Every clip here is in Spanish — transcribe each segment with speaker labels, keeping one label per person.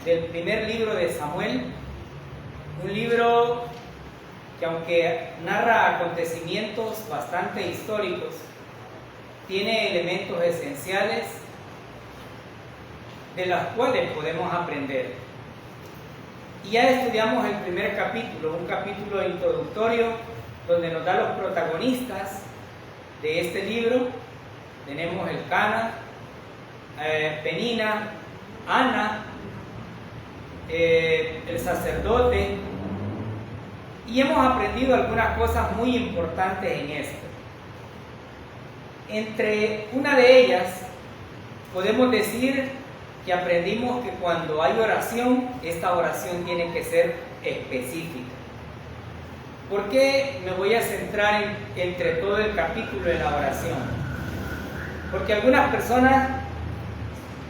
Speaker 1: del primer libro de Samuel, un libro que, aunque narra acontecimientos bastante históricos, tiene elementos esenciales de los cuales podemos aprender. Y ya estudiamos el primer capítulo, un capítulo introductorio donde nos da los protagonistas de este libro. Tenemos el Cana, Penina, Ana, el sacerdote, y hemos aprendido algunas cosas muy importantes en esto. Entre una de ellas podemos decir que aprendimos que cuando hay oración, esta oración tiene que ser específica. ¿Por qué me voy a centrar entre todo el capítulo en la oración? Porque algunas personas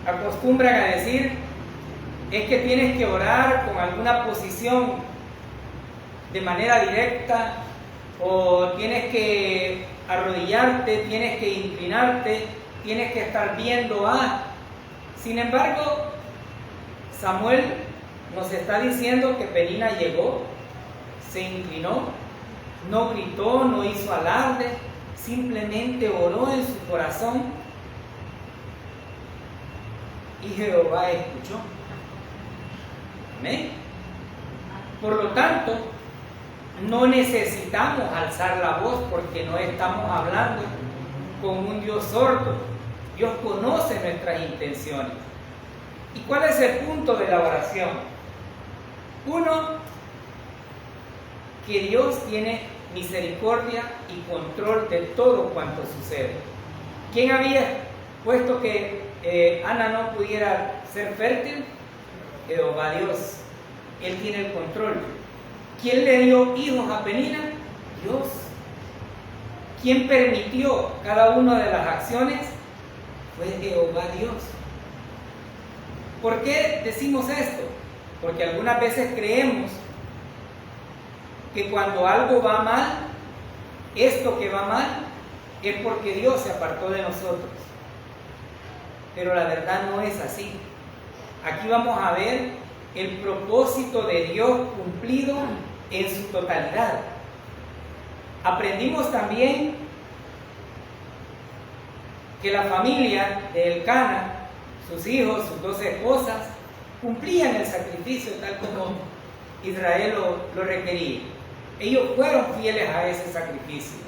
Speaker 1: acostumbran a decir es que tienes que orar con alguna posición de manera directa, o tienes que arrodillarte, tienes que inclinarte, tienes que estar viendo a... Sin embargo, Samuel nos está diciendo que Penina llegó, se inclinó, no gritó, no hizo alarde, simplemente oró en su corazón y Jehová escuchó. Amén. Por lo tanto, no necesitamos alzar la voz porque no estamos hablando con un Dios sordo. Dios conoce nuestras intenciones. ¿Y cuál es el punto de la oración? Uno, que Dios tiene misericordia y control de todo cuanto sucede. ¿Quién había puesto que Ana no pudiera ser fértil? Jehová Dios. Él tiene el control. ¿Quién le dio hijos a Penina? Dios. ¿Quién permitió cada una de las acciones? Fue Jehová Dios. ¿Por qué decimos esto? Porque algunas veces creemos que cuando algo va mal, esto que va mal, es porque Dios se apartó de nosotros. Pero la verdad no es así. Aquí vamos a ver el propósito de Dios cumplido en su totalidad. Aprendimos también que la familia de Elcana, sus hijos, sus 12 esposas, cumplían el sacrificio tal como Israel lo requería. Ellos fueron fieles a ese sacrificio.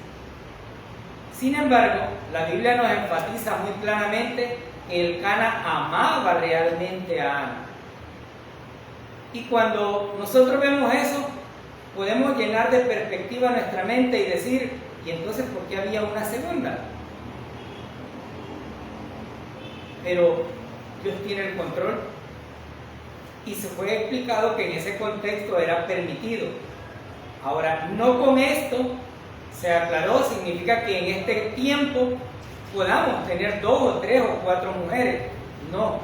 Speaker 1: Sin embargo, la Biblia nos enfatiza muy claramente que Elcana amaba realmente a Ana. Y cuando nosotros vemos eso, podemos llenar de perspectiva nuestra mente y decir, ¿y entonces por qué había una segunda? Pero Dios tiene el control. Y se fue explicado que en ese contexto era permitido. Ahora, no con esto se aclaró, significa que en este tiempo podamos tener 2 o 3 o 4 mujeres. No.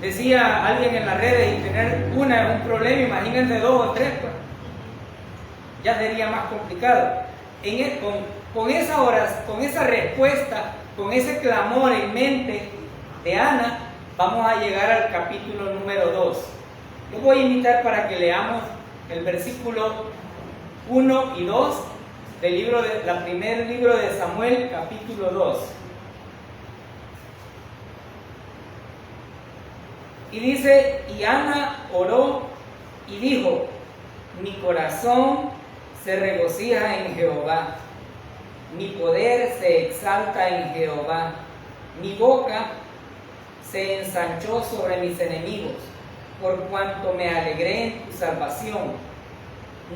Speaker 1: Decía alguien en las redes, y tener una es un problema, imagínense 2 o 3, pues ya sería más complicado. Con esa hora, con esa respuesta, con ese clamor en mente de Ana, vamos a llegar al capítulo número 2. Yo voy a invitar para que leamos el versículo 1 y 2 del primer libro de Samuel, capítulo 2. Y dice, y Ana oró y dijo, mi corazón se regocija en Jehová, mi poder se exalta en Jehová, mi boca se ensanchó sobre mis enemigos, por cuanto me alegré en tu salvación.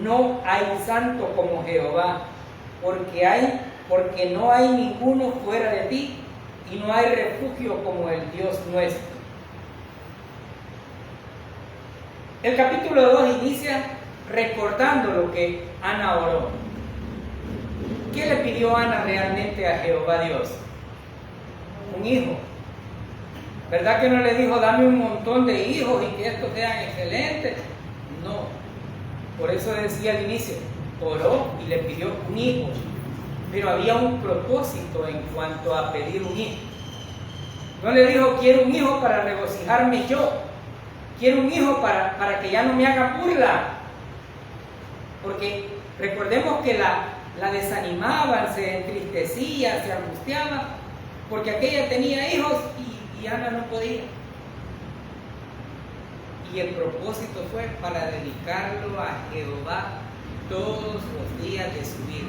Speaker 1: No hay santo como Jehová, porque no hay ninguno fuera de ti, y no hay refugio como el Dios nuestro. El capítulo 2 inicia recordando lo que Ana oró. ¿Qué le pidió Ana realmente a Jehová Dios? Un hijo. ¿Verdad que no le dijo, dame un montón de hijos y que estos sean excelentes? No. Por eso decía al inicio, oró y le pidió un hijo. Pero había un propósito en cuanto a pedir un hijo. No le dijo, quiero un hijo para regocijarme yo. Quiero un hijo para que ya no me haga burla. Porque recordemos que la desanimaban, se entristecía, se angustiaba, porque aquella tenía hijos y Ana no podía. Y el propósito fue para dedicarlo a Jehová todos los días de su vida.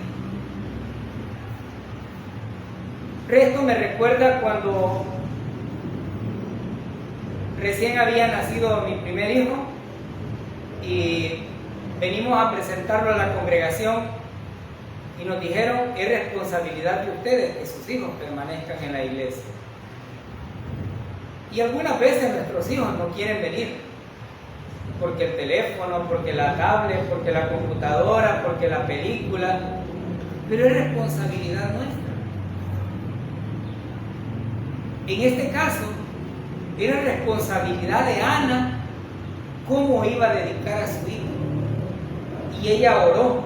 Speaker 1: Esto me recuerda cuando recién había nacido mi primer hijo y venimos a presentarlo a la congregación y nos dijeron, es responsabilidad de ustedes que sus hijos permanezcan en la iglesia. Y algunas veces nuestros hijos no quieren venir, porque el teléfono, porque la tablet, porque la computadora, porque la película, pero es responsabilidad nuestra. En este caso, era responsabilidad de Ana cómo iba a dedicar a su hijo. Y ella oró.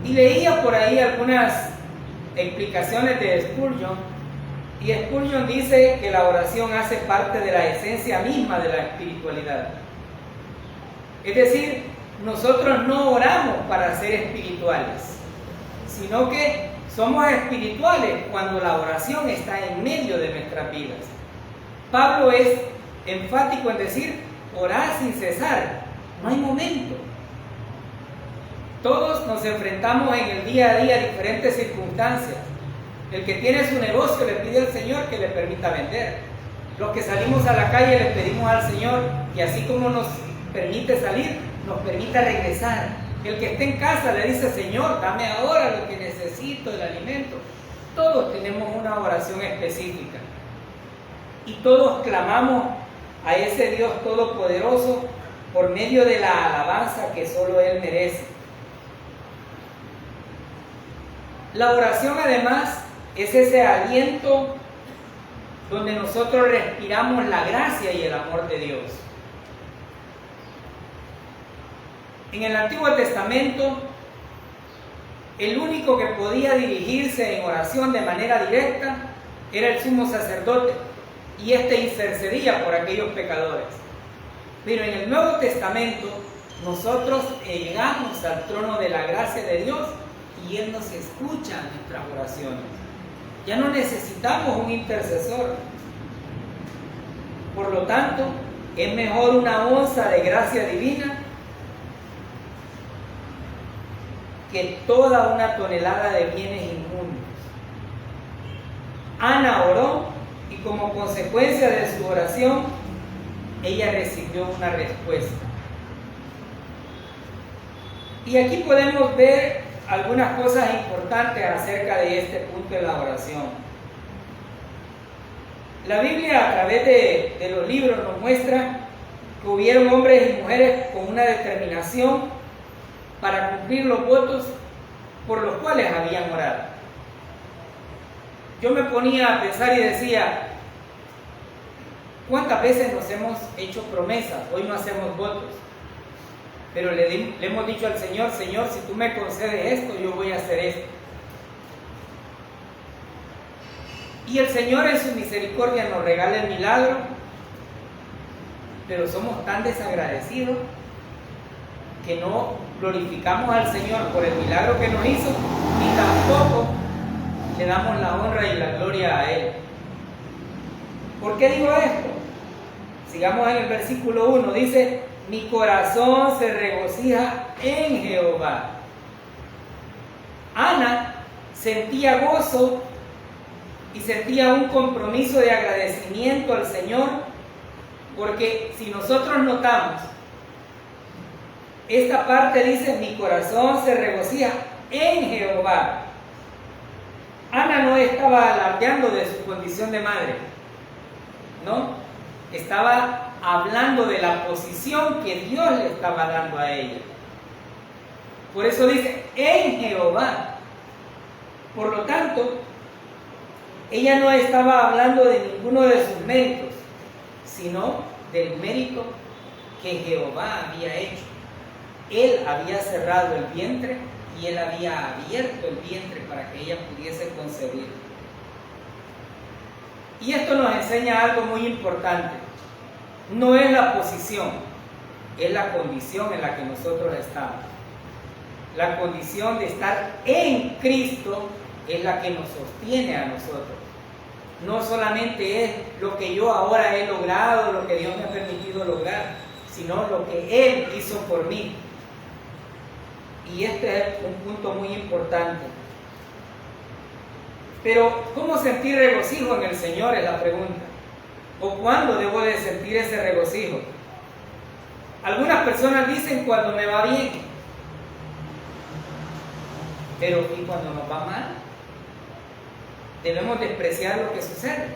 Speaker 1: Y leía por ahí algunas explicaciones de Spurgeon. Y Spurgeon dice que la oración hace parte de la esencia misma de la espiritualidad. Es decir, nosotros no oramos para ser espirituales, sino que somos espirituales cuando la oración está en medio de nuestras vidas. Pablo es enfático en decir, orar sin cesar, no hay momento. Todos nos enfrentamos en el día a día a diferentes circunstancias. El que tiene su negocio le pide al Señor que le permita vender. Los que salimos a la calle le pedimos al Señor que así como nos permite salir, nos permita regresar. El que esté en casa le dice, Señor, dame ahora lo que necesito, el alimento. Todos tenemos una oración específica. Y todos clamamos a ese Dios todopoderoso por medio de la alabanza que solo Él merece. La oración además es ese aliento donde nosotros respiramos la gracia y el amor de Dios. En el Antiguo Testamento, el único que podía dirigirse en oración de manera directa era el sumo sacerdote, y éste intercedía por aquellos pecadores. Pero en el Nuevo Testamento, nosotros llegamos al trono de la gracia de Dios y Él nos escucha nuestras oraciones. Ya no necesitamos un intercesor. Por lo tanto, es mejor una onza de gracia divina que toda una tonelada de bienes inmundos. Ana oró y como consecuencia de su oración, ella recibió una respuesta. Y aquí podemos ver algunas cosas importantes acerca de este punto de la oración. La Biblia a través de los libros nos muestra que hubieron hombres y mujeres con una determinación para cumplir los votos por los cuales habían orado. Yo me ponía a pensar y decía, ¿cuántas veces nos hemos hecho promesas? Hoy no hacemos votos. Pero le hemos dicho al Señor, Señor, si tú me concedes esto, yo voy a hacer esto. Y el Señor en su misericordia nos regala el milagro, pero somos tan desagradecidos que no glorificamos al Señor por el milagro que nos hizo, y tampoco le damos la honra y la gloria a Él. ¿Por qué digo esto? Sigamos en el versículo 1, dice, mi corazón se regocija en Jehová. Ana sentía gozo y sentía un compromiso de agradecimiento al Señor, porque si nosotros notamos, esta parte dice, mi corazón se regocija en Jehová. Ana no estaba alardeando de su condición de madre, ¿no? Estaba hablando de la posición que Dios le estaba dando a ella. Por eso dice, en Jehová. Por lo tanto, ella no estaba hablando de ninguno de sus méritos, sino del mérito que Jehová había hecho. Él había cerrado el vientre y Él había abierto el vientre para que ella pudiese concebir. Y esto nos enseña algo muy importante. No es la posición, es la condición en la que nosotros estamos. La condición de estar en Cristo es la que nos sostiene a nosotros. No solamente es lo que yo ahora he logrado, lo que Dios me ha permitido lograr, sino lo que Él hizo por mí. Y este es un punto muy importante. Pero, ¿cómo sentir regocijo en el Señor? Es la pregunta. ¿O cuándo debo de sentir ese regocijo? Algunas personas dicen cuando me va bien. Pero, ¿y cuando nos va mal? Debemos despreciar lo que sucede.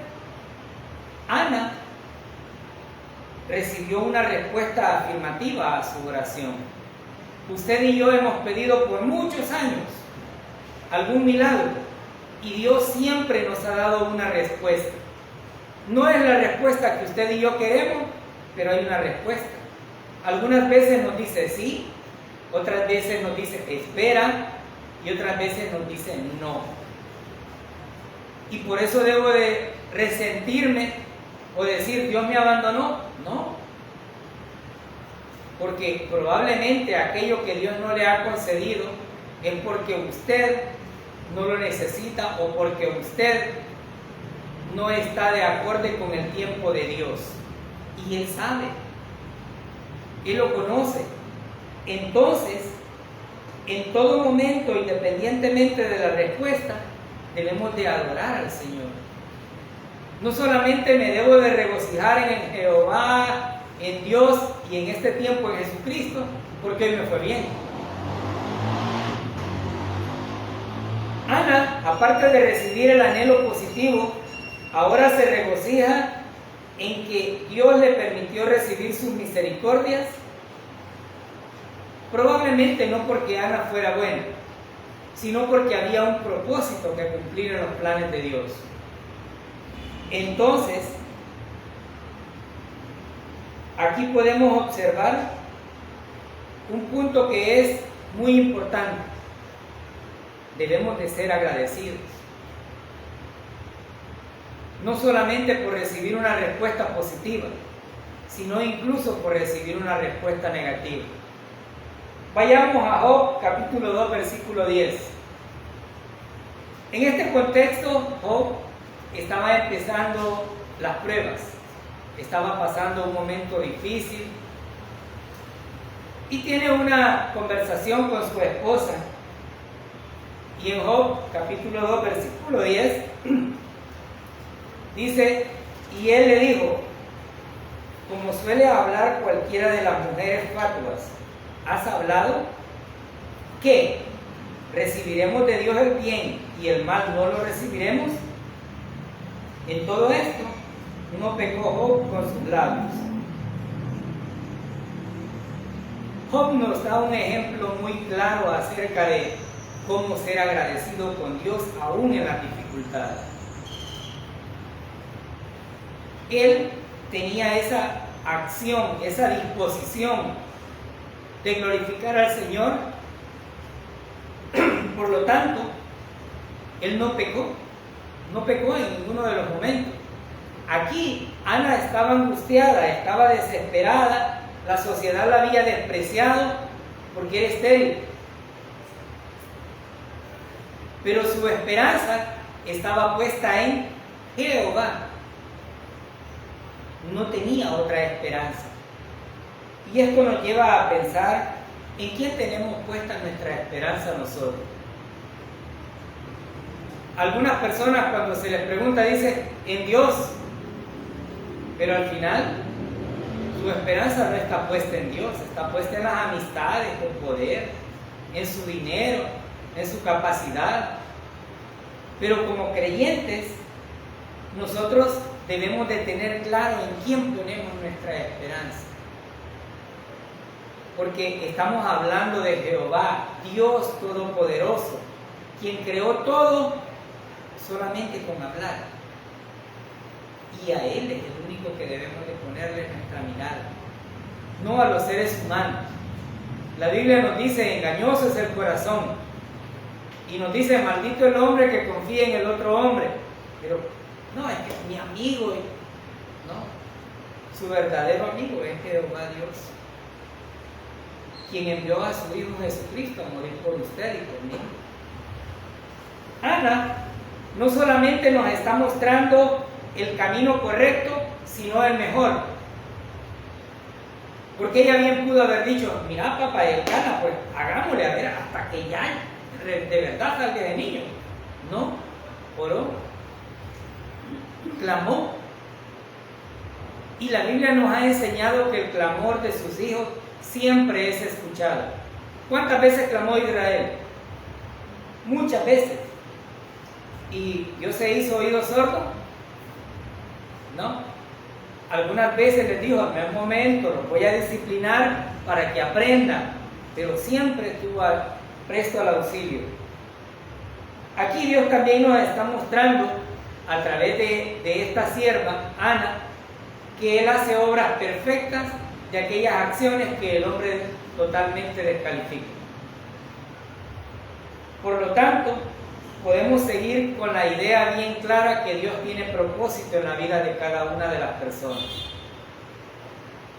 Speaker 1: Ana recibió una respuesta afirmativa a su oración. Usted y yo hemos pedido por muchos años algún milagro y Dios siempre nos ha dado una respuesta. No es la respuesta que usted y yo queremos, pero hay una respuesta. Algunas veces nos dice sí, otras veces nos dice espera y otras veces nos dice no. Y por eso debo de resentirme o decir Dios me abandonó. No. Porque probablemente aquello que Dios no le ha concedido es porque usted no lo necesita o porque usted no está de acorde con el tiempo de Dios. Y Él sabe. Él lo conoce. Entonces, en todo momento, independientemente de la respuesta, debemos de adorar al Señor. No solamente me debo de regocijar en el Jehová, en Dios y en este tiempo en Jesucristo, porque hoy me fue bien. Ana, aparte de recibir el anhelo positivo, ahora se regocija en que Dios le permitió recibir sus misericordias, probablemente no porque Ana fuera buena, sino porque había un propósito que cumplir en los planes de Dios. Entonces, aquí podemos observar un punto que es muy importante. Debemos de ser agradecidos. No solamente por recibir una respuesta positiva, sino incluso por recibir una respuesta negativa. Vayamos a Job, capítulo 2, versículo 10. En este contexto, Job estaba empezando las pruebas. Estaba pasando un momento difícil y tiene una conversación con su esposa. Y en Job, capítulo 2, versículo 10, dice, y él le dijo, como suele hablar cualquiera de las mujeres fatuas, ¿has hablado? ¿Qué? ¿Recibiremos de Dios el bien y el mal no lo recibiremos? En todo esto, no pecó Job con sus labios. Job nos da un ejemplo muy claro acerca de cómo ser agradecido con Dios aún en las dificultades. Él tenía esa acción, esa disposición de glorificar al Señor. Por lo tanto, él no pecó en ninguno de los momentos. Aquí Ana estaba angustiada, estaba desesperada, la sociedad la había despreciado porque era estéril. Pero su esperanza estaba puesta en Jehová. No tenía otra esperanza. Y esto nos lleva a pensar en quién tenemos puesta nuestra esperanza nosotros. Algunas personas cuando se les pregunta dicen en Dios, pero al final su esperanza no está puesta en Dios, está puesta en las amistades, en poder, en su dinero, en su capacidad. Pero como creyentes, nosotros debemos de tener claro en quién ponemos nuestra esperanza. Porque estamos hablando de Jehová, Dios Todopoderoso, quien creó todo solamente con hablar. Y a Él es el único que debemos de ponerle nuestra mirada, no a los seres humanos. La Biblia nos dice, engañoso es el corazón. Y nos dice, maldito el hombre que confía en el otro hombre. Pero no, es que es mi amigo. No, su verdadero amigo es Jehová Dios, quien envió a su Hijo Jesucristo a morir por usted y por mí. Ana no solamente nos está mostrando el camino correcto, sino el mejor. Porque ella bien pudo haber dicho, mira papá y Cana, pues hagámosle a ver hasta que ya de verdad salga de niño. No, oró, clamó. Y la Biblia nos ha enseñado que el clamor de sus hijos siempre es escuchado. ¿Cuántas veces clamó Israel? Muchas veces. ¿Y Dios se hizo oído sordo? No. Algunas veces les dijo, en un momento, los voy a disciplinar para que aprendan, pero siempre estuvo presto al auxilio. Aquí Dios también nos está mostrando, a través de esta sierva, Ana, que Él hace obras perfectas de aquellas acciones que el hombre totalmente descalifica. Por lo tanto, podemos seguir con la idea bien clara que Dios tiene propósito en la vida de cada una de las personas.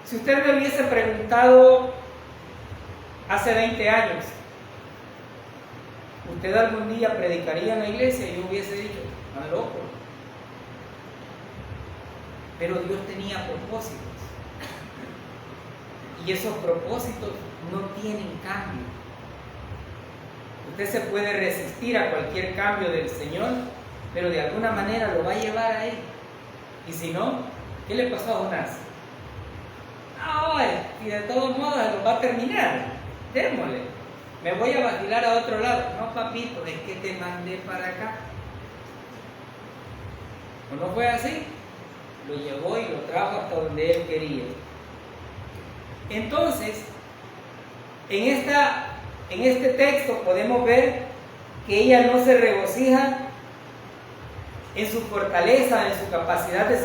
Speaker 1: Si usted me hubiese preguntado hace 20 años, ¿usted algún día predicaría en la iglesia? Yo hubiese dicho, están locos. Pero Dios tenía propósitos. Y esos propósitos no tienen cambio. Usted se puede resistir a cualquier cambio del Señor, pero de alguna manera lo va a llevar a Él. Y si no, ¿qué le pasó a Jonás? No, y de todos modos lo va a terminar. Démosle. Me voy a vacilar a otro lado. No, papito, es que te mandé para acá. ¿O no fue así? Lo llevó y lo trajo hasta donde Él quería. Entonces, en este texto podemos ver que ella no se regocija en su fortaleza, en su capacidad de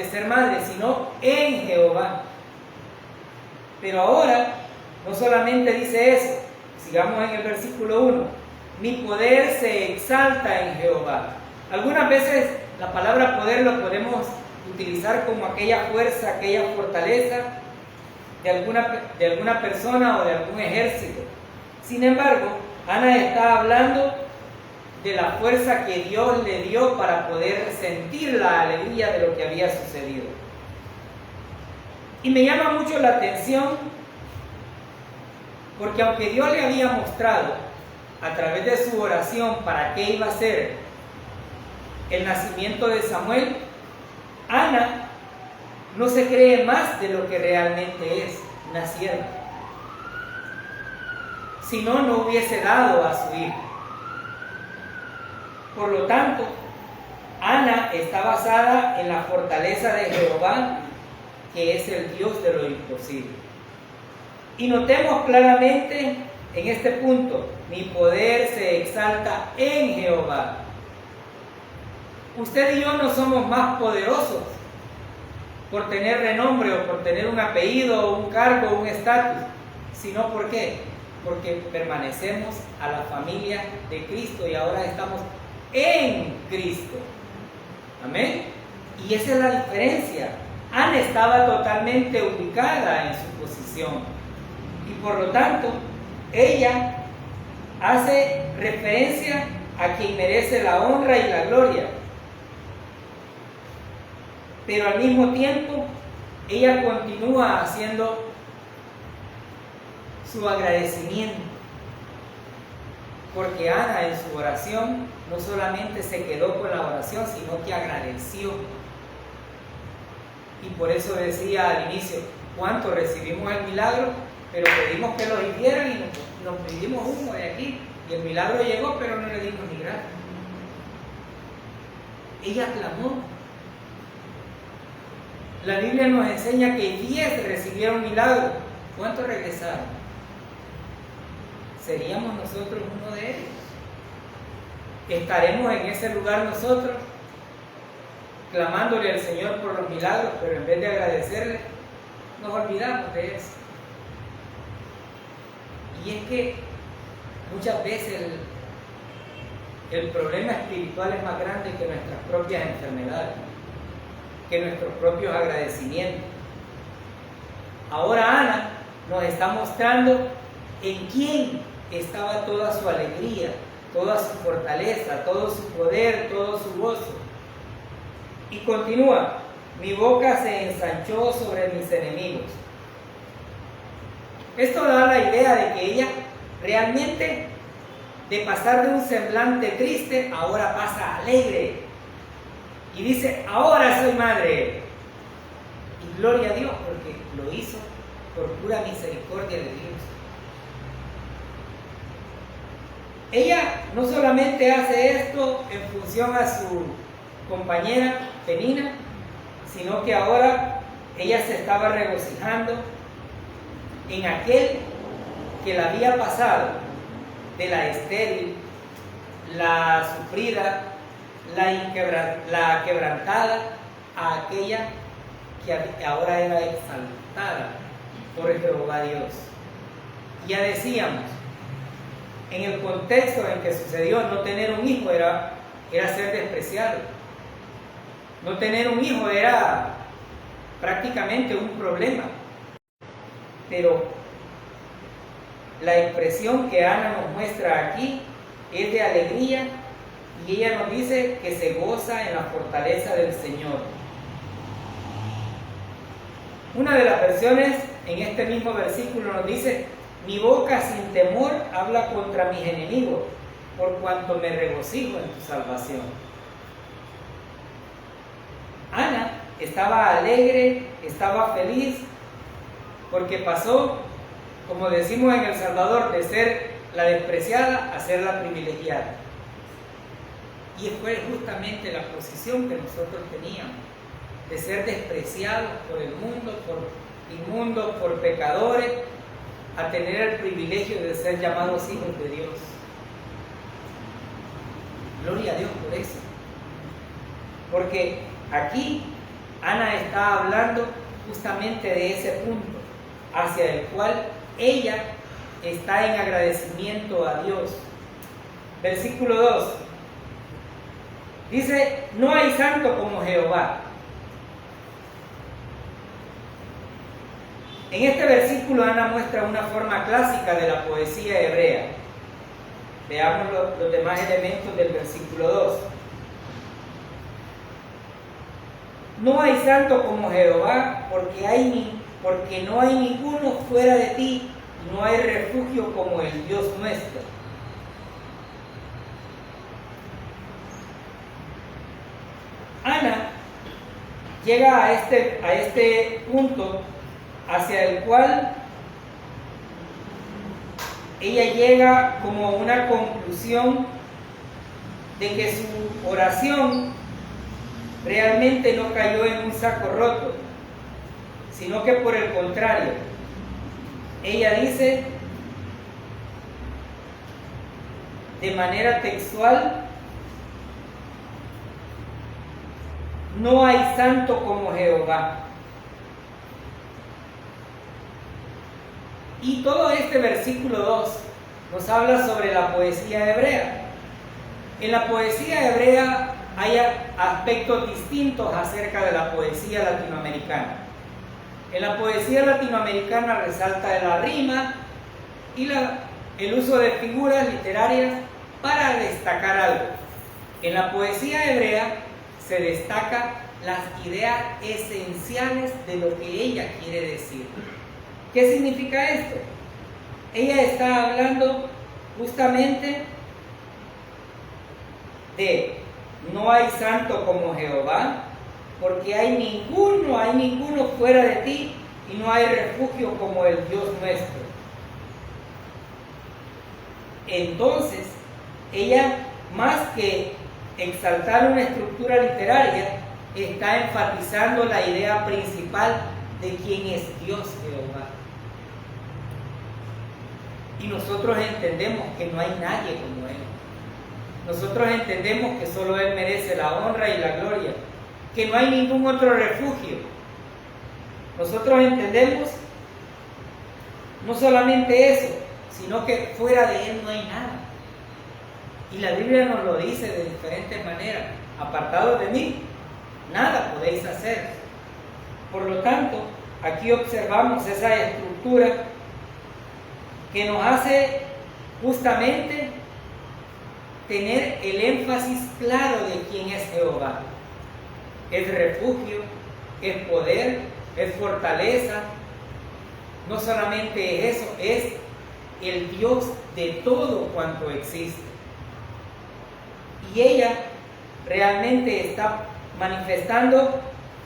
Speaker 1: ser madre, sino en Jehová. Pero ahora, no solamente dice eso, sigamos en el versículo 1, mi poder se exalta en Jehová. Algunas veces la palabra poder lo podemos utilizar como aquella fuerza, aquella fortaleza de alguna persona o de algún ejército. Sin embargo, Ana está hablando de la fuerza que Dios le dio para poder sentir la alegría de lo que había sucedido. Y me llama mucho la atención porque aunque Dios le había mostrado a través de su oración para qué iba a ser el nacimiento de Samuel, Ana no se cree más de lo que realmente es, una sierva. Si no, no hubiese dado a su hijo. Por lo tanto, Ana está basada en la fortaleza de Jehová, que es el Dios de lo imposible. Y notemos claramente en este punto, mi poder se exalta en Jehová. Usted y yo no somos más poderosos por tener renombre o por tener un apellido o un cargo o un estatus, sino ¿por qué? Porque permanecemos a la familia de Cristo y ahora estamos en Cristo. Amén. Y esa es la diferencia. Ana estaba totalmente ubicada en su posición y por lo tanto ella hace referencia a quien merece la honra y la gloria. Pero al mismo tiempo, ella continúa haciendo su agradecimiento. Porque Ana en su oración no solamente se quedó con la oración, sino que agradeció. Y por eso decía al inicio, ¿cuánto recibimos el milagro? Pero pedimos que lo hicieran y nos pedimos humo de aquí. Y el milagro llegó, pero no le dimos ni gracias. Ella clamó. La Biblia nos enseña que 10 recibieron milagro. ¿Cuántos regresaron? ¿Seríamos nosotros uno de ellos? ¿Estaremos en ese lugar nosotros? Clamándole al Señor por los milagros, pero en vez de agradecerle, nos olvidamos de eso. Y es que muchas veces el problema espiritual es más grande que nuestras propias enfermedades, que nuestros propios agradecimientos. Ahora Ana nos está mostrando en quién estaba toda su alegría, toda su fortaleza, todo su poder, todo su gozo. Y continúa, mi boca se ensanchó sobre mis enemigos. Esto da la idea de que ella realmente, de pasar de un semblante triste, ahora pasa alegre. Y dice, ahora soy madre. Y gloria a Dios, porque lo hizo por pura misericordia de Dios. Ella no solamente hace esto en función a su compañera Penina, sino que ahora ella se estaba regocijando en aquel que la había pasado de la estéril, la sufrida, la quebrantada, a aquella que ahora era exaltada por Jehová Dios. Ya decíamos, en el contexto en que sucedió, no tener un hijo era ser despreciado. No tener un hijo era prácticamente un problema. Pero la expresión que Ana nos muestra aquí es de alegría, y ella nos dice que se goza en la fortaleza del Señor. Una de las versiones en este mismo versículo nos dice, mi boca sin temor habla contra mis enemigos, por cuanto me regocijo en tu salvación. Ana estaba alegre, estaba feliz, porque pasó, como decimos en El Salvador, de ser la despreciada a ser la privilegiada. Y fue justamente la posición que nosotros teníamos, de ser despreciados por el mundo, por inmundos, por pecadores, a tener el privilegio de ser llamados hijos de Dios. Gloria a Dios por eso. Porque aquí Ana está hablando justamente de ese punto, hacia el cual ella está en agradecimiento a Dios. Versículo 2. Dice, no hay santo como Jehová. En este versículo Ana muestra una forma clásica de la poesía hebrea. Veamos los demás elementos del versículo 2. No hay santo como Jehová, porque no hay ninguno fuera de ti, no hay refugio como el Dios nuestro. Ana llega a este punto hacia el cual ella llega como una conclusión de que su oración realmente no cayó en un saco roto, sino que por el contrario, ella dice de manera textual, no hay santo como Jehová. Y todo este versículo 2 nos habla sobre la poesía hebrea. En la poesía hebrea hay aspectos distintos acerca de la poesía latinoamericana. En la poesía latinoamericana resalta la rima y el uso de figuras literarias para destacar algo. En la poesía hebrea se destaca las ideas esenciales de lo que ella quiere decir. ¿Qué significa esto? Ella está hablando justamente de no hay santo como Jehová, porque hay ninguno fuera de ti, y no hay refugio como el Dios nuestro. Entonces, ella, más que exaltar una estructura literaria, está enfatizando la idea principal de quién es Dios Jehová. Y nosotros entendemos que no hay nadie como Él. Nosotros entendemos que solo Él merece la honra y la gloria, que no hay ningún otro refugio. Nosotros entendemos no solamente eso, sino que fuera de Él no hay nada. Y la Biblia nos lo dice de diferentes maneras. Apartados de mí, nada podéis hacer. Por lo tanto, aquí observamos esa estructura que nos hace justamente tener el énfasis claro de quién es Jehová. Es refugio, es poder, es fortaleza. No solamente eso, es el Dios de todo cuanto existe. Y ella realmente está manifestando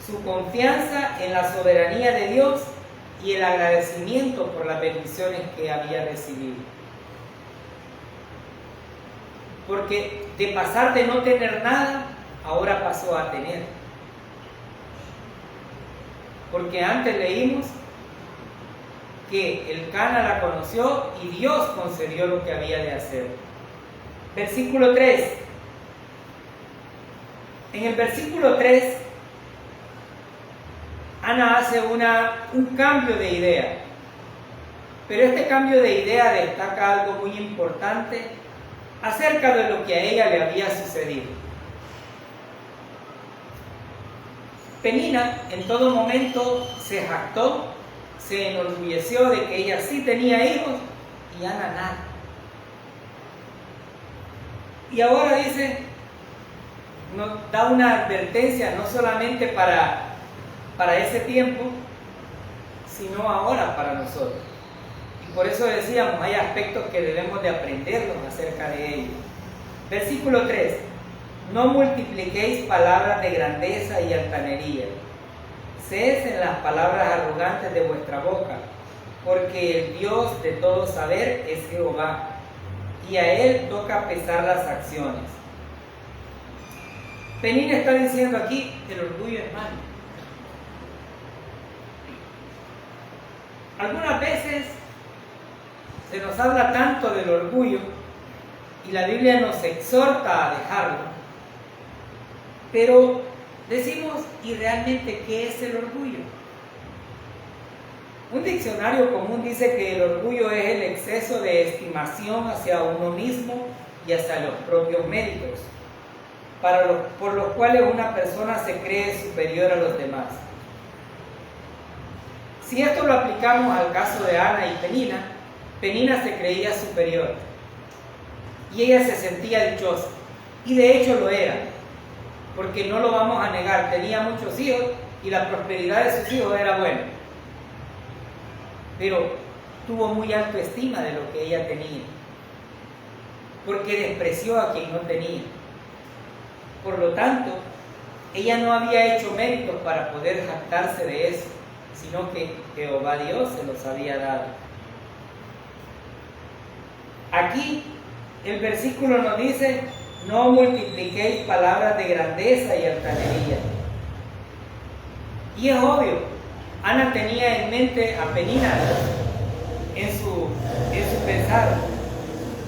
Speaker 1: su confianza en la soberanía de Dios y el agradecimiento por las bendiciones que había recibido. Porque de pasar de no tener nada, ahora pasó a tener. Porque antes leímos que el Cana la conoció y Dios concedió lo que había de hacer. Versículo 3. En el versículo 3, Ana hace un cambio de idea. Pero este cambio de idea destaca algo muy importante acerca de lo que a ella le había sucedido. Penina en todo momento se jactó, se enorgulleció de que ella sí tenía hijos y Ana nada. Y ahora dice, nos da una advertencia no solamente para ese tiempo, sino ahora para nosotros. Y por eso decíamos, hay aspectos que debemos de aprenderlos acerca de ellos. Versículo 3. No multipliquéis palabras de grandeza y altanería. Cesen las palabras arrogantes de vuestra boca, porque el Dios de todo saber es Jehová, y a Él toca pesar las acciones. Penina está diciendo aquí, el orgullo es malo. Algunas veces se nos habla tanto del orgullo y la Biblia nos exhorta a dejarlo, pero decimos, ¿y realmente qué es el orgullo? Un diccionario común dice que el orgullo es el exceso de estimación hacia uno mismo y hacia los propios méritos, por los cuales una persona se cree superior a los demás. Si esto lo aplicamos al caso de Ana y Penina, Penina se creía superior y ella se sentía dichosa, y de hecho lo era, porque no lo vamos a negar, tenía muchos hijos y la prosperidad de sus hijos era buena, pero tuvo muy alta estima de lo que ella tenía, porque despreció a quien no tenía. Por lo tanto, ella no había hecho méritos para poder jactarse de eso, sino que Jehová Dios se los había dado. Aquí el versículo nos dice, no multipliquéis palabras de grandeza y altanería. Y es obvio, Ana tenía en mente a Penina en su pensar,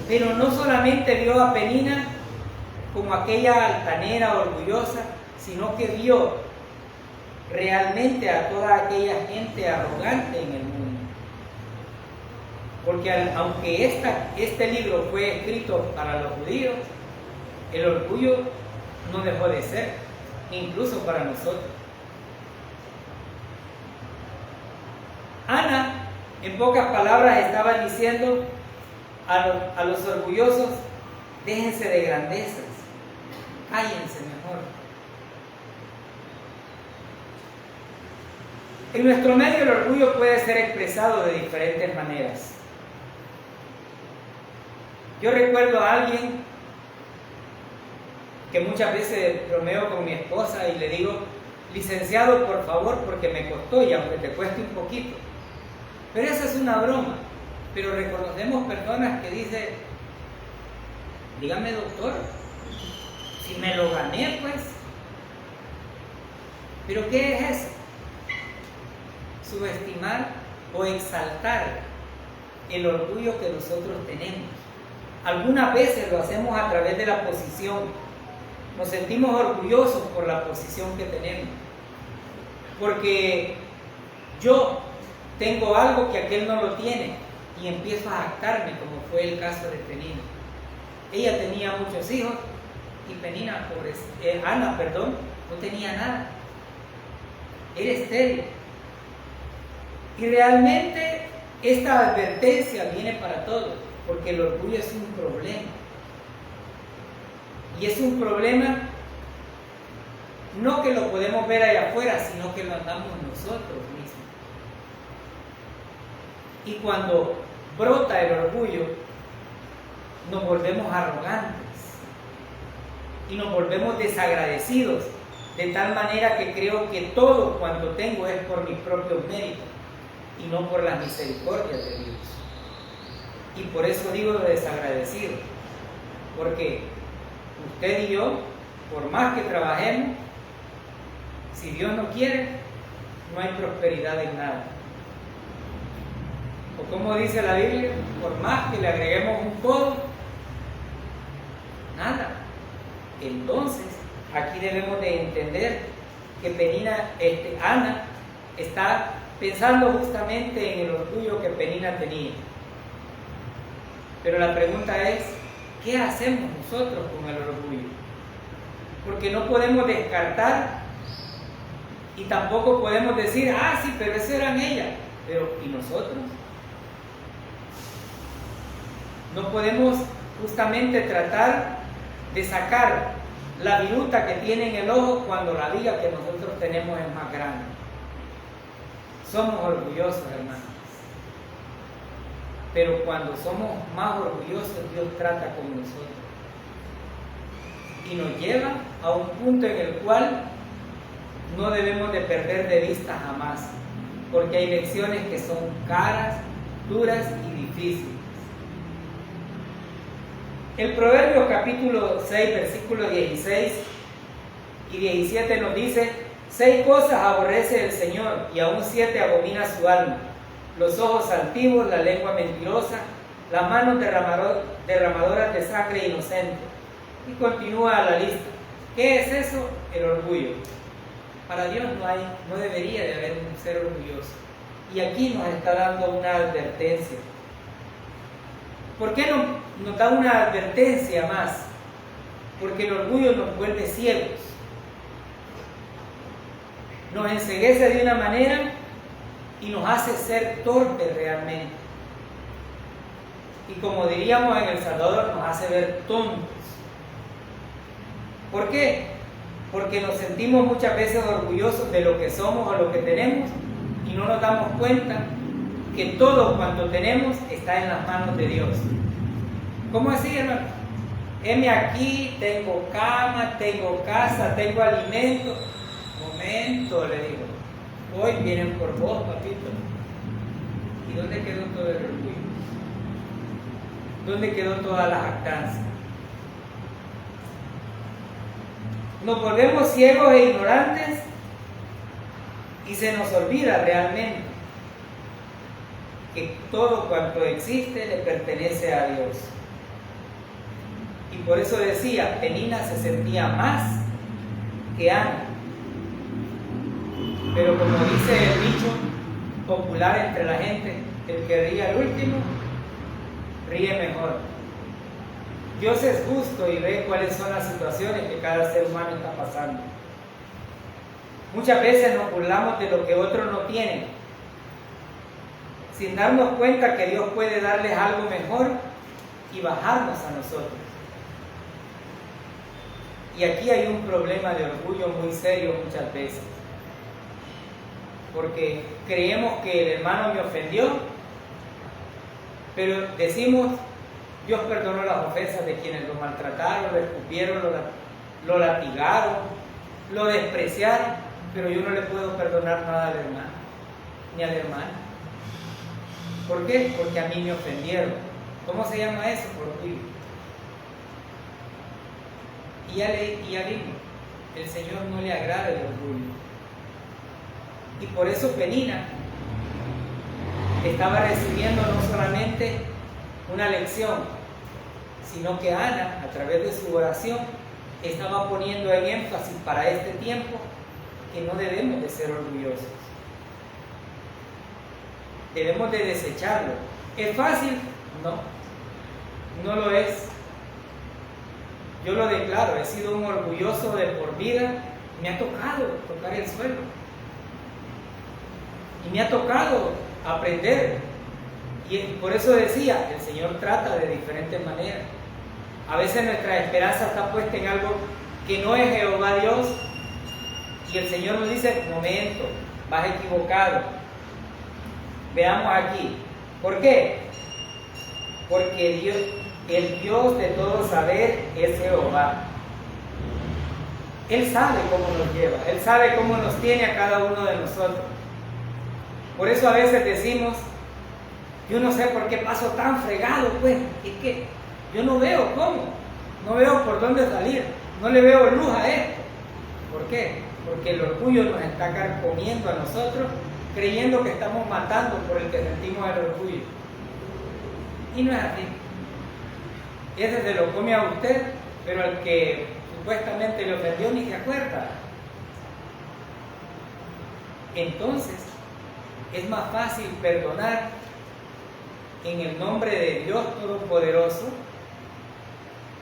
Speaker 1: pero no solamente vio a Penina como aquella altanera orgullosa, sino que vio realmente a toda aquella gente arrogante en el mundo. Porque aunque este libro fue escrito para los judíos, el orgullo no dejó de ser, incluso para nosotros. Ana, en pocas palabras, estaba diciendo a los orgullosos, déjense de grandezas, cállense mejor. En nuestro medio el orgullo puede ser expresado de diferentes maneras. Yo recuerdo a alguien que muchas veces bromeo con mi esposa y le digo, licenciado, por favor, porque me costó, y aunque te cueste un poquito. Pero esa es una broma. Pero reconocemos personas que dicen, dígame doctor, si me lo gané, pues. ¿Pero qué es eso? Subestimar o exaltar el orgullo que nosotros tenemos. Algunas veces lo hacemos a través de la posición. Nos sentimos orgullosos por la posición que tenemos. Porque yo tengo algo que aquel no lo tiene y empiezo a jactarme, como fue el caso de Penina. Ella tenía muchos hijos y Penina, Ana, no tenía nada. Era estéril. Y realmente esta advertencia viene para todos, porque el orgullo es un problema. Y es un problema no que lo podemos ver allá afuera, sino que lo andamos nosotros mismos. Y cuando brota el orgullo, nos volvemos arrogantes y nos volvemos desagradecidos, de tal manera que creo que todo cuanto tengo es por mis propios méritos y no por las misericordias de Dios. Y por eso digo desagradecido, porque usted y yo, por más que trabajemos, si Dios no quiere, no hay prosperidad en nada. O como dice la Biblia, por más que le agreguemos un codo, nada. Entonces, aquí debemos de entender que Ana está pensando justamente en el orgullo que Penina tenía. Pero la pregunta es, ¿qué hacemos nosotros con el orgullo? Porque no podemos descartar y tampoco podemos decir, sí, pero eso eran ellas. Pero, ¿y nosotros? No podemos justamente tratar de sacar la viruta que tiene en el ojo cuando la viga que nosotros tenemos es más grande. Somos orgullosos, hermanos. Pero cuando somos más orgullosos, Dios trata con nosotros. Y nos lleva a un punto en el cual no debemos de perder de vista jamás. Porque hay lecciones que son caras, duras y difíciles. El Proverbio capítulo 6, versículos 16 y 17 nos dice: 6 cosas aborrece el Señor y aún 7 abomina su alma: los ojos altivos, la lengua mentirosa, las manos derramadoras de sangre inocente. Y continúa la lista. ¿Qué es eso? El orgullo. Para Dios no debería de haber un ser orgulloso. Y aquí nos está dando una advertencia. ¿Por qué nos da una advertencia más? Porque el orgullo nos vuelve ciegos. Nos enceguece de una manera y nos hace ser torpes realmente. Y como diríamos en El Salvador, nos hace ver tontos. ¿Por qué? Porque nos sentimos muchas veces orgullosos de lo que somos o lo que tenemos y no nos damos cuenta que todo cuanto tenemos está en las manos de Dios. ¿Cómo así, hermano? Heme aquí, tengo cama, tengo casa, tengo alimento. Momento, le digo. Hoy vienen por vos, papito. ¿Y dónde quedó todo el orgullo? ¿Dónde quedó toda la jactancia? Nos volvemos ciegos e ignorantes y se nos olvida realmente que todo cuanto existe le pertenece a Dios. Y por eso decía, Penina se sentía más que Ana. Pero como dice el dicho popular entre la gente, el que ríe al último, ríe mejor. Dios es justo y ve cuáles son las situaciones que cada ser humano está pasando. Muchas veces nos burlamos de lo que otros no tienen, sin darnos cuenta que Dios puede darles algo mejor y bajarnos a nosotros. Y aquí hay un problema de orgullo muy serio muchas veces, porque creemos que el hermano me ofendió, pero decimos: Dios perdonó las ofensas de quienes lo maltrataron, lo escupieron, lo latigaron, lo despreciaron, pero yo no le puedo perdonar nada al hermano, ni al hermano. ¿Por qué? Porque a mí me ofendieron. ¿Cómo se llama eso? Orgullo. Y ya vimos, el Señor no le agrada el orgullo. Y por eso Penina estaba recibiendo no solamente una lección, sino que Ana, a través de su oración, estaba poniendo en énfasis para este tiempo que no debemos de ser orgullosos. Debemos de desecharlo. ¿Es fácil? No, no lo es. yo lo declaro, he sido un orgulloso de por vida, me ha tocado tocar el suelo. Y me ha tocado aprender. Y por eso decía, el Señor trata de diferentes maneras. A veces nuestra esperanza está puesta en algo que no es Jehová Dios. Y el Señor nos dice, momento, vas equivocado. Veamos aquí. ¿Por qué? Porque Dios, el Dios de todo saber es Jehová. Él sabe cómo nos lleva, Él sabe cómo nos tiene a cada uno de nosotros. Por eso a veces decimos, yo no sé por qué paso tan fregado, pues, es que yo no veo cómo, no veo por dónde salir, no le veo luz a esto. ¿Por qué? Porque el orgullo nos está carcomiendo a nosotros, creyendo que estamos matando por el que sentimos el orgullo. Y no es así. Ese se lo come a usted, pero al que supuestamente le ofendió ni se acuerda. Entonces, es más fácil perdonar en el nombre de Dios Todopoderoso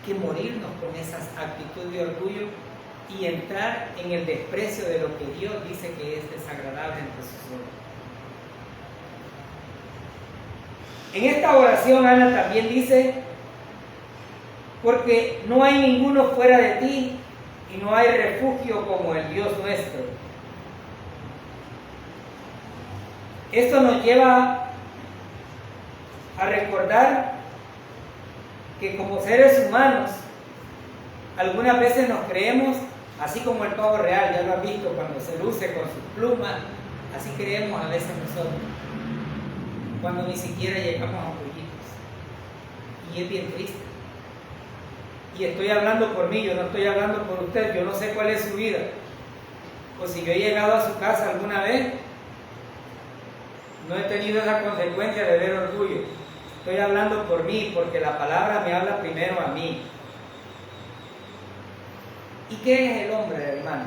Speaker 1: que morirnos con esas actitudes de orgullo y entrar en el desprecio de lo que Dios dice que es desagradable entre sus ojos. En esta oración Ana también dice, porque no hay ninguno fuera de ti y no hay refugio como el Dios nuestro. Esto nos lleva a recordar que como seres humanos algunas veces nos creemos así como el pavo real, ya lo han visto cuando se luce con sus plumas, así creemos a veces nosotros, cuando ni siquiera llegamos a pollitos. Y es bien triste. Y estoy hablando por mí, yo no estoy hablando por usted, yo no sé cuál es su vida. O si yo he llegado a su casa alguna vez, no he tenido esa consecuencia de ver orgullo. Estoy hablando por mí, porque la palabra me habla primero a mí. ¿Y qué es el hombre, hermano?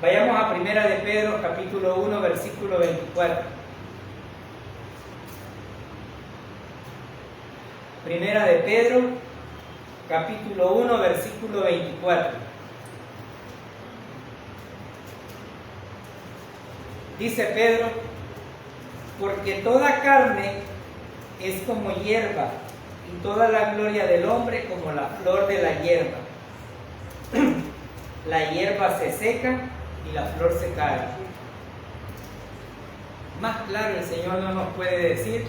Speaker 1: Vayamos a 1 de Pedro, capítulo 1, versículo 24. 1 de Pedro, capítulo 1, versículo 24. Dice Pedro, porque toda carne es como hierba, y toda la gloria del hombre como la flor de la hierba. La hierba se seca y la flor se cae. Más claro el Señor no nos puede decir,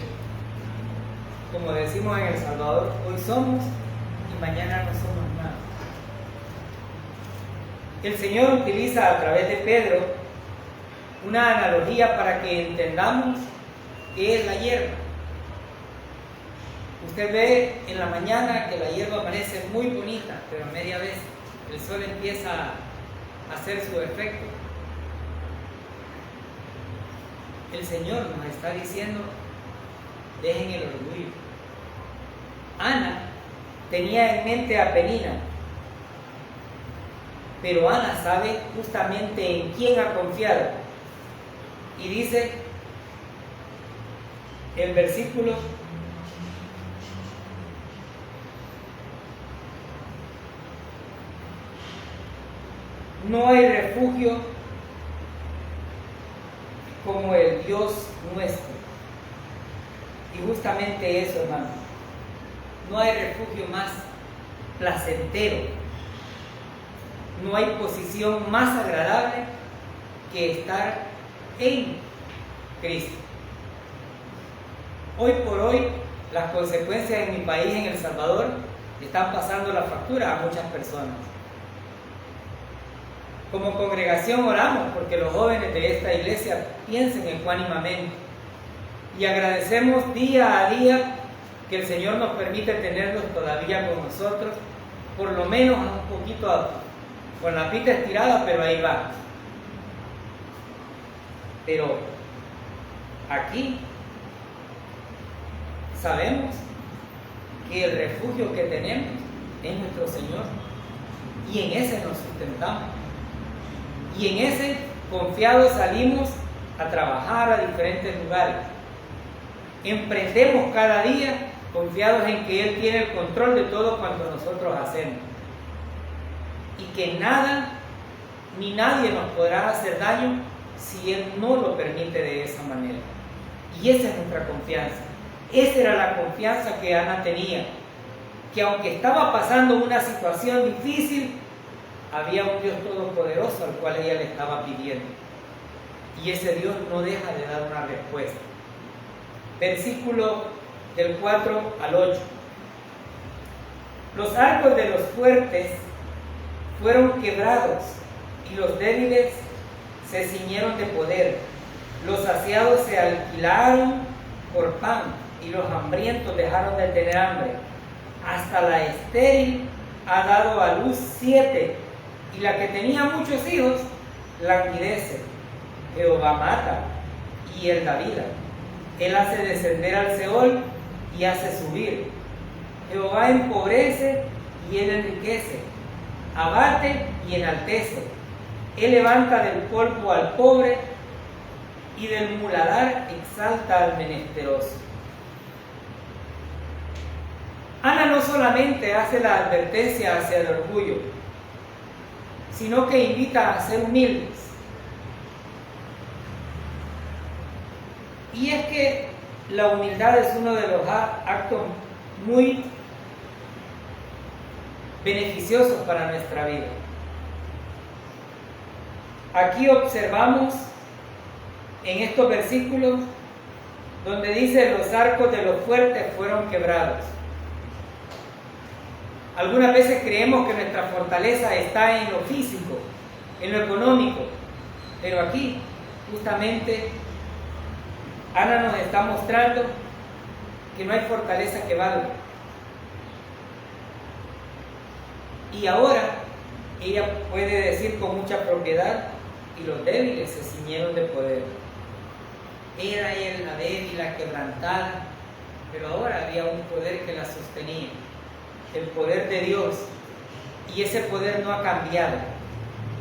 Speaker 1: como decimos en El Salvador, hoy somos y mañana no somos nada. El Señor utiliza a través de Pedro una analogía para que entendamos qué es la hierba. Usted ve en la mañana que la hierba amanece muy bonita, pero a media vez el sol empieza a hacer su efecto. El Señor nos está diciendo, dejen el orgullo. Ana tenía en mente a Penina, pero Ana sabe justamente en quién ha confiado. Y dice el versículo: no hay refugio como el Dios nuestro. Y justamente eso, hermano, no hay refugio más placentero, no hay posición más agradable que estar en Cristo. Hoy por hoy, las consecuencias en mi país, en El Salvador, están pasando la factura a muchas personas. Como congregación oramos porque los jóvenes de esta iglesia piensen ecuánimamente y agradecemos día a día que el Señor nos permite tenerlos todavía con nosotros, por lo menos un poquito con la pita estirada, pero ahí va. Pero aquí sabemos que el refugio que tenemos es nuestro Señor y en ese nos sustentamos. Y en ese confiados salimos a trabajar a diferentes lugares. Emprendemos cada día confiados en que Él tiene el control de todo cuanto nosotros hacemos y que nada ni nadie nos podrá hacer daño si Él no lo permite de esa manera. Y esa es nuestra confianza. Esa era la confianza que Ana tenía, que aunque estaba pasando una situación difícil, había un Dios todopoderoso al cual ella le estaba pidiendo. Y ese Dios no deja de dar una respuesta. Versículo del 4 al 8. Los arcos de los fuertes fueron quebrados y los débiles se ciñeron de poder. Los saciados se alquilaron por pan y los hambrientos dejaron de tener hambre. Hasta la estéril ha dado a luz 7 y la que tenía muchos hijos languidece. Jehová mata y Él da vida. Él hace descender al Seol y hace subir. Jehová empobrece y Él enriquece. Abate y enaltece. Él levanta del polvo al pobre y del muladar exalta al menesteroso. Ana no solamente hace la advertencia hacia el orgullo, sino que invita a ser humildes. Y es que la humildad es uno de los actos muy beneficiosos para nuestra vida. Aquí observamos en estos versículos donde dice: los arcos de los fuertes fueron quebrados. Algunas veces creemos que nuestra fortaleza está en lo físico, en lo económico, pero aquí justamente Ana nos está mostrando que no hay fortaleza que valga. Y ahora ella puede decir con mucha propiedad: y los débiles se ciñeron de poder. Era ella la débil, la quebrantada, pero ahora había un poder que la sostenía, el poder de Dios, y ese poder no ha cambiado.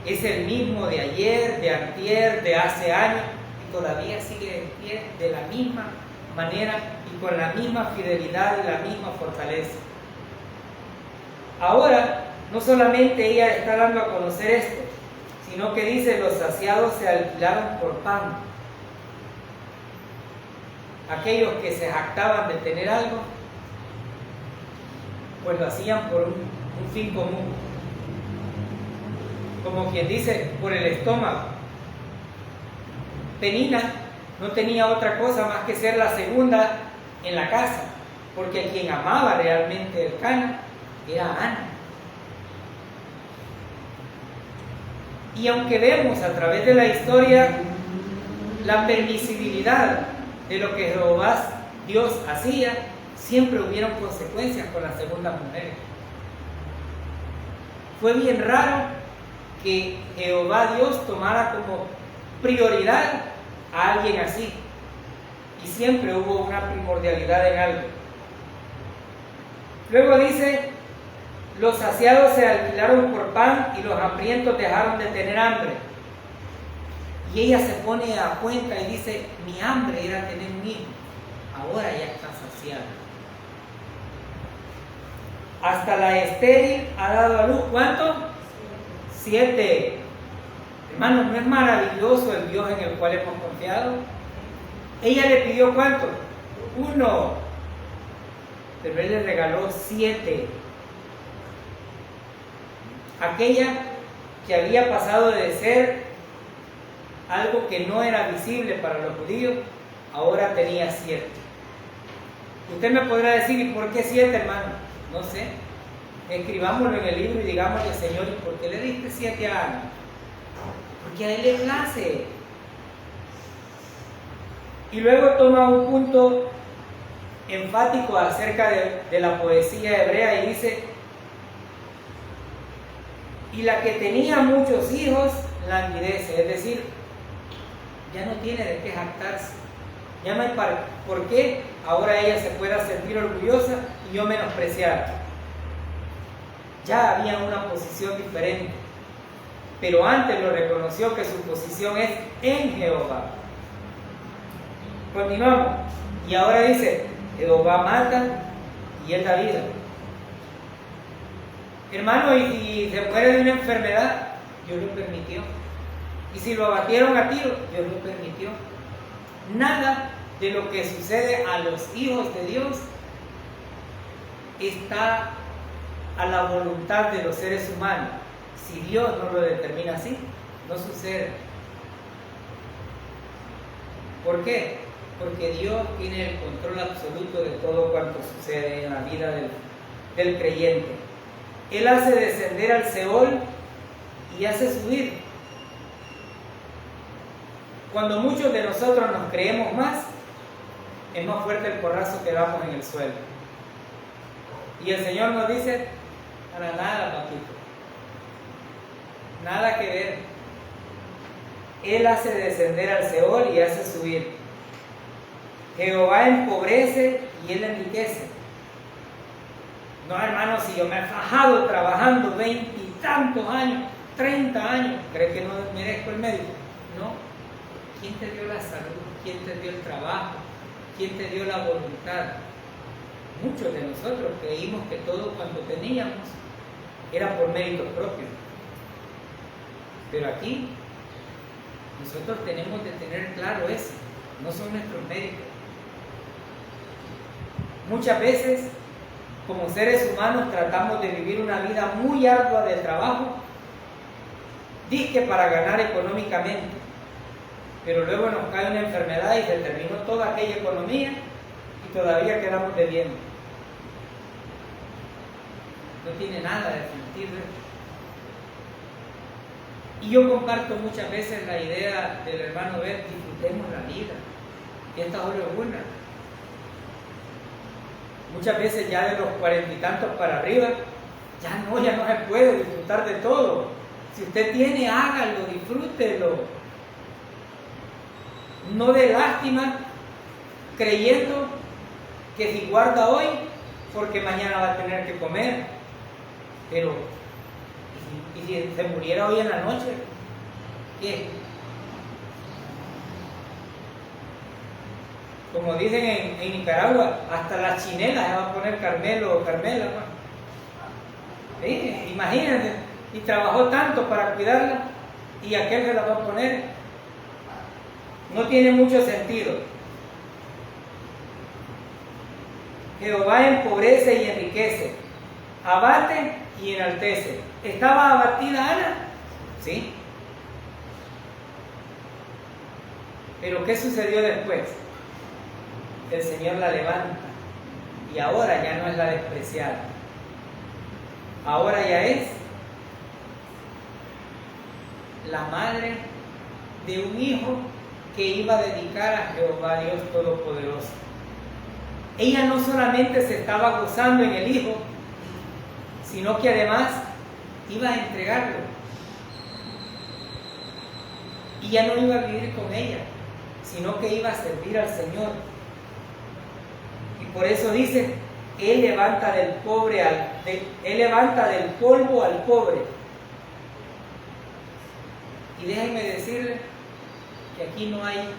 Speaker 1: Es el mismo de ayer, de antier, de hace años, y todavía sigue en pie de la misma manera y con la misma fidelidad y la misma fortaleza. Ahora, no solamente ella está dando a conocer esto, sino que dice: los saciados se alquilaron por pan. Aquellos que se jactaban de tener algo, pues lo hacían por un fin común. Como quien dice, por el estómago. Penina no tenía otra cosa más que ser la segunda en la casa, porque quien amaba realmente el Cana era Ana. Y aunque vemos a través de la historia la permisibilidad de lo que Jehová Dios hacía, siempre hubieron consecuencias con la segunda mujer. Fue bien raro que Jehová Dios tomara como prioridad a alguien así, y siempre hubo una primordialidad en algo. Luego dice: los saciados se alquilaron por pan y los hambrientos dejaron de tener hambre. Y ella se pone a cuenta y dice: mi hambre era tener un hijo, ahora ya está saciada. Hasta la estéril ha dado a luz, ¿cuánto? 7. Hermanos, ¿no es maravilloso el Dios en el cual hemos confiado? Ella le pidió ¿cuánto? 1, pero Él le regaló 7. Aquella que había pasado de ser algo que no era visible para los judíos, ahora tenía 7. Usted me podrá decir: ¿y por qué 7, hermano? No sé. Escribámoslo en el libro y digámosle: Señor, ¿y por qué le diste 7 a Ana? Porque a Él le place. Y luego toma un punto enfático acerca de la poesía hebrea y dice: y la que tenía muchos hijos languidece, es decir, ya no tiene de qué jactarse, ya no hay por qué ahora ella se pueda sentir orgullosa y yo menospreciar. Ya había una posición diferente, pero antes lo reconoció que su posición es en Jehová. Continuamos, y ahora dice: Jehová mata y Él da vida. Hermano, y si se muere de una enfermedad, Dios lo permitió. Y si lo abatieron a tiro, Dios lo permitió. Nada de lo que sucede a los hijos de Dios está a la voluntad de los seres humanos. Si Dios no lo determina así, no sucede. ¿Por qué? Porque Dios tiene el control absoluto de todo cuanto sucede en la vida del creyente. Él hace descender al Seol y hace subir. Cuando muchos de nosotros nos creemos más, es más fuerte el porrazo que damos en el suelo. Y el Señor nos dice, para nada, papito. Nada que ver. Él hace descender al Seol y hace subir. Jehová empobrece y Él enriquece. No, hermano, si yo me he fajado trabajando 20 y tantos años, 30 años, ¿crees que no merezco el médico? No. ¿Quién te dio la salud? ¿Quién te dio el trabajo? ¿Quién te dio la voluntad? Muchos de nosotros creímos que todo cuanto teníamos era por méritos propios. Pero aquí nosotros tenemos de tener claro eso. No son nuestros méritos. Muchas veces, como seres humanos, tratamos de vivir una vida muy ardua de trabajo, dizque para ganar económicamente, pero luego nos cae una enfermedad y se terminó toda aquella economía y todavía quedamos debiendo. No tiene nada de sentido. Y yo comparto muchas veces la idea del hermano Bert, disfrutemos la vida, que esta hora es una. Muchas veces ya de los 40 y tantos para arriba, ya no se puede disfrutar de todo. Si usted tiene, hágalo, disfrútelo. No de lástima, creyendo que si guarda hoy, porque mañana va a tener que comer. Pero, ¿y si se muriera hoy en la noche? ¿Qué? Como dicen en Nicaragua, hasta las chinelas se va a poner Carmelo o Carmela, ¿no? ¿Sí? Imagínense, y trabajó tanto para cuidarla y aquel se la va a poner. No tiene mucho sentido. Jehová empobrece y enriquece, abate y enaltece. ¿Estaba abatida Ana? Sí. Pero ¿qué sucedió después? El Señor la levanta y ahora ya no es la despreciada. Ahora ya es la madre de un hijo que iba a dedicar a Jehová Dios Todopoderoso. Ella no solamente se estaba gozando en el hijo, sino que además iba a entregarlo. Y ya no iba a vivir con ella, sino que iba a servir al Señor. Y por eso dice, Él levanta del polvo al pobre. Y déjenme decirle que aquí no hay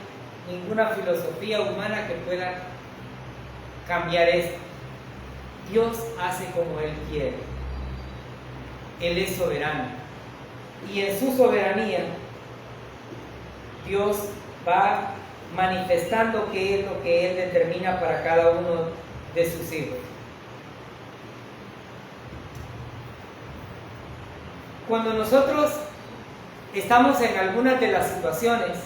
Speaker 1: ninguna filosofía humana que pueda cambiar esto. Dios hace como Él quiere. Él es soberano. Y en su soberanía, Dios va manifestando qué es lo que Él determina para cada uno de sus hijos. Cuando nosotros estamos en algunas de las situaciones,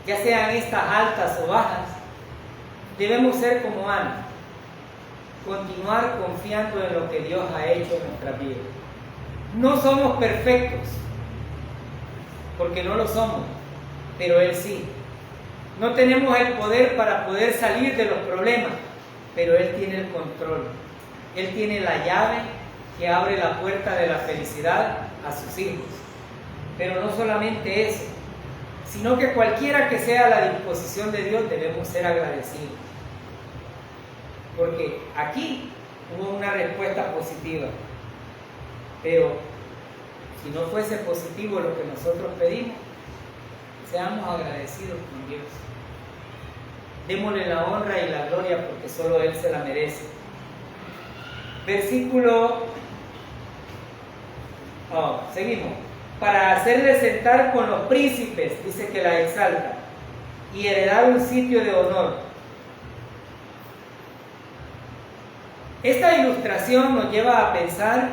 Speaker 1: ya sean estas altas o bajas, debemos ser como Ana, continuar confiando en lo que Dios ha hecho en nuestra vida. No somos perfectos, porque no lo somos, pero Él sí. No tenemos el poder para poder salir de los problemas, pero Él tiene el control. Él tiene la llave que abre la puerta de la felicidad a sus hijos. Pero no solamente eso, sino que cualquiera que sea la disposición de Dios, debemos ser agradecidos. Porque aquí hubo una respuesta positiva, pero si no fuese positivo lo que nosotros pedimos, seamos agradecidos con Dios. Démosle la honra y la gloria porque solo Él se la merece. Seguimos. Para hacerle sentar con los príncipes, dice que la exalta, y heredar un sitio de honor. Esta ilustración nos lleva a pensar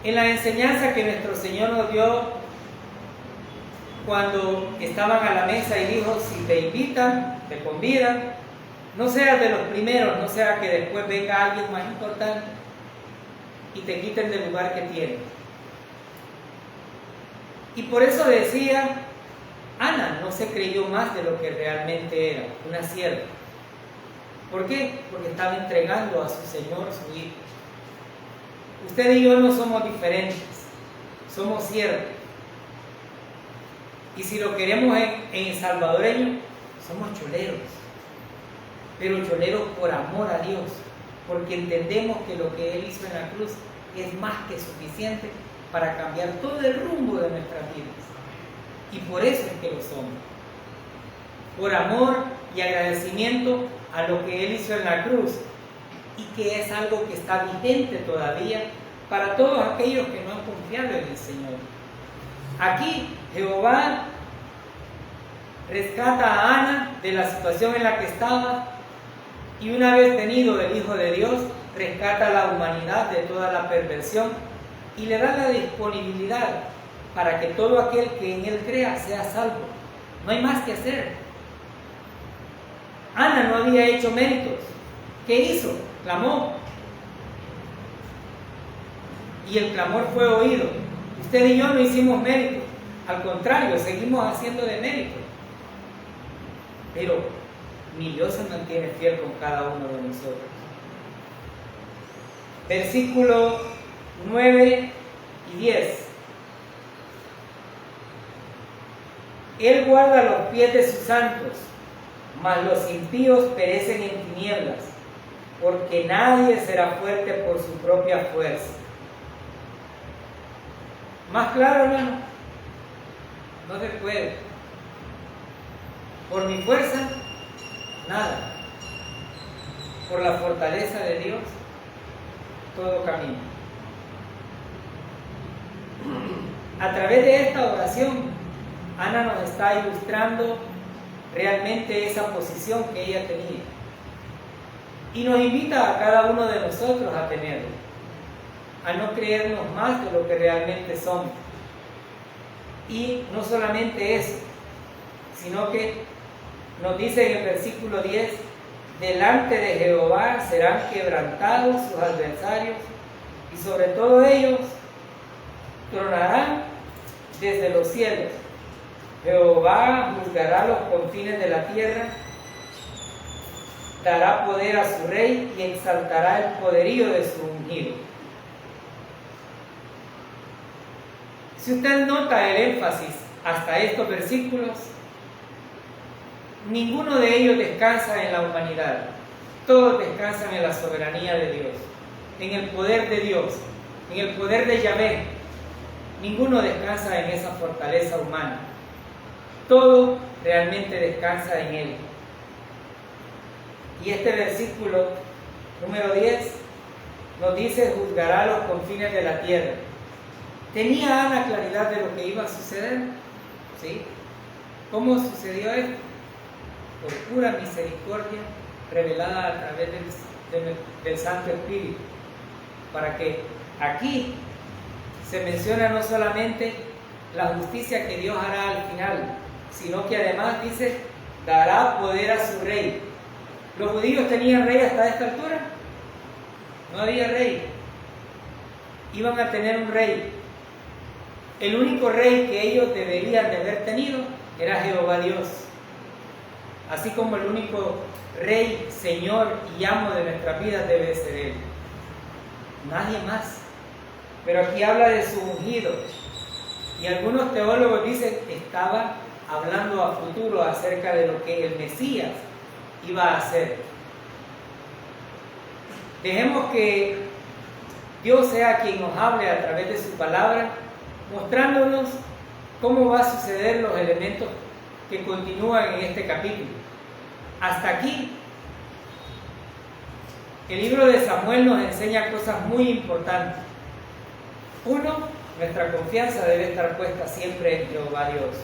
Speaker 1: en la enseñanza que nuestro Señor nos dio cuando estaban a la mesa y dijo: si te invitan, te convidan, no seas de los primeros, no sea que después venga alguien más importante y te quiten del lugar que tienes. Y por eso decía, Ana no se creyó más de lo que realmente era, una sierva. ¿Por qué? Porque estaba entregando a su Señor, su Hijo. Usted y yo no somos diferentes, somos siervos. Y si lo queremos en salvadoreño, somos choleros. Pero choleros por amor a Dios, porque entendemos que lo que Él hizo en la cruz es más que suficiente para cambiar todo el rumbo de nuestras vidas. Y por eso es que lo somos. Por amor y agradecimiento a lo que Él hizo en la cruz, y que es algo que está vigente todavía para todos aquellos que no han confiado en el Señor. Aquí Jehová rescata a Ana de la situación en la que estaba, y una vez venido el Hijo de Dios, rescata a la humanidad de toda la perversión y le da la disponibilidad para que todo aquel que en Él crea sea salvo. No hay más que hacer. Ana no había hecho méritos. ¿Qué hizo? Clamó. Y el clamor fue oído. Usted y yo no hicimos méritos. Al contrario, seguimos haciendo de mérito. Pero mi Dios se mantiene fiel con cada uno de nosotros. Versículo 9 y 10. Él guarda los pies de sus santos, mas los impíos perecen en tinieblas, porque nadie será fuerte por su propia fuerza. ¿Más claro, hermano? No se puede. Por mi fuerza, nada. Por la fortaleza de Dios, todo camino. A través de esta oración, Ana nos está ilustrando realmente esa posición que ella tenía. Y nos invita a cada uno de nosotros a tenerlo, a no creernos más de lo que realmente somos. Y no solamente eso, sino que nos dice en el versículo 10, delante de Jehová serán quebrantados sus adversarios, y sobre todo ellos tronarán desde los cielos. Jehová juzgará los confines de la tierra, dará poder a su rey y exaltará el poderío de su ungido. Si usted nota el énfasis hasta estos versículos, ninguno de ellos descansa en la humanidad, todos descansan en la soberanía de Dios, en el poder de Dios, en el poder de Yahvé. Ninguno descansa en esa fortaleza humana, todo realmente descansa en Él. Y este versículo número 10 nos dice: juzgará los confines de la tierra. ¿Tenía Ana claridad de lo que iba a suceder? ¿Sí? ¿Cómo sucedió esto? Por pura misericordia revelada a través del Santo Espíritu, para que aquí se menciona no solamente la justicia que Dios hará al final, sino que además dice: dará poder a su rey. ¿Los judíos tenían rey hasta esta altura? No había rey. Iban a tener un rey. El único rey que ellos deberían de haber tenido era Jehová Dios. Así como el único rey, señor y amo de nuestras vidas debe ser Él. Nadie más. Pero aquí habla de su ungido. Y algunos teólogos dicen que estaba hablando a futuro acerca de lo que el Mesías iba a hacer. Dejemos que Dios sea quien nos hable a través de su palabra, mostrándonos cómo va a suceder los elementos que continúan en este capítulo. Hasta aquí El libro de Samuel nos enseña cosas muy importantes. Uno, nuestra confianza debe estar puesta siempre en Jehová Dios.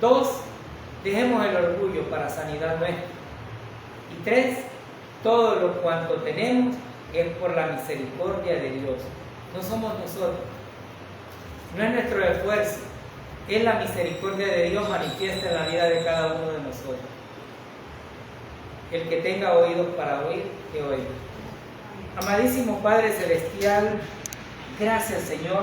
Speaker 1: Dos, dejemos el orgullo para sanidad nuestra. Y tres, todo lo cuanto tenemos es por la misericordia de Dios. No somos nosotros. No es nuestro esfuerzo. Es la misericordia de Dios manifiesta en la vida de cada uno de nosotros. El que tenga oídos para oír, que oiga. Amadísimo Padre Celestial, gracias Señor.